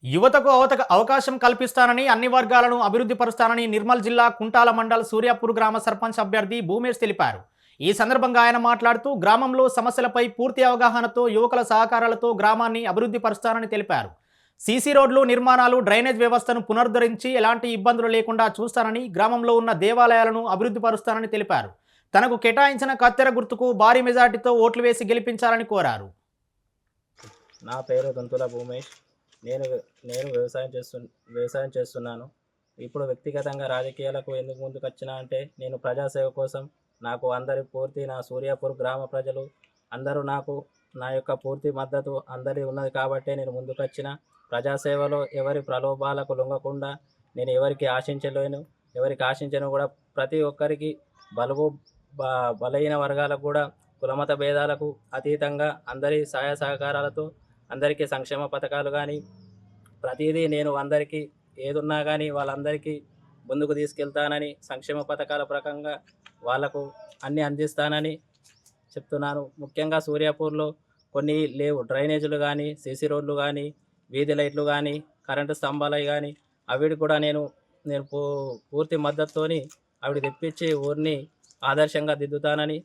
యువతకు అవకాశం కల్పిస్తానని అన్ని వర్గాలను అభివృద్ధి పరుస్తానని నిర్మల్ జిల్లా కుంటాల మండల్ సూర్యాపూర్ గ్రామ సర్పంచ్ అభ్యర్థి భూమేష్ తెలిపారు. ఈ సందర్భంగా ఆయన మాట్లాడుతూ గ్రామంలో సమస్యలపై పూర్తి అవగాహనతో యువకుల సహకారాలతో గ్రామాన్ని అభివృద్ధి పరుస్తానని తెలిపారు. సీసీ రోడ్లు నిర్మాణాలు, డ్రైనేజ్ వ్యవస్థను పునరుద్ధరించి ఎలాంటి ఇబ్బందులు లేకుండా చూస్తానని, గ్రామంలో ఉన్న దేవాలయాలను అభివృద్ధి పరుస్తానని తెలిపారు. తనకు కేటాయించిన కత్తెర గుర్తుకు భారీ మెజార్టీతో ఓట్లు వేసి గెలిపించాలని కోరారు. నా పేరు దొంతుల భూమేష్. నేను నేను వ్యవసాయం చేస్తున్నాను. ఇప్పుడు వ్యక్తిగతంగా రాజకీయాలకు ఎందుకు ముందుకొచ్చినా అంటే నేను ప్రజాసేవ కోసం నాకు అందరి పూర్తి నా సూర్యాపూర్ గ్రామ ప్రజలు అందరూ నాకు నా యొక్క పూర్తి మద్దతు అందరి ఉన్నది కాబట్టే నేను ముందుకొచ్చిన. ప్రజాసేవలో ఎవరి ప్రలోభాలకు లొంగకుండా నేను ఎవరికి ఆశించను కూడా. ప్రతి ఒక్కరికి బలుగు బలహీన వర్గాలకు కూడా కులమత భేదాలకు అతీతంగా అందరి సహాయ సహకారాలతో అందరికీ సంక్షేమ పథకాలు కానీ ప్రతిదీ నేను అందరికీ ఏదున్నా కానీ వాళ్ళందరికీ ముందుకు తీసుకెళ్తానని, సంక్షేమ పథకాల ప్రకంగా వాళ్లకు అన్నీ అందిస్తానని చెప్తున్నాను. ముఖ్యంగా సూర్యాపూర్లో కొన్ని లేవు, డ్రైనేజీలు కానీ, సీసీ రోడ్లు కానీ, వీధి లైట్లు కానీ, కరెంటు స్తంభాలు కానీ అవిటి కూడా నేను పూర్తి మద్దతుతోని అవి తెప్పించి ఊరిని ఆదర్శంగా దిద్దుతానని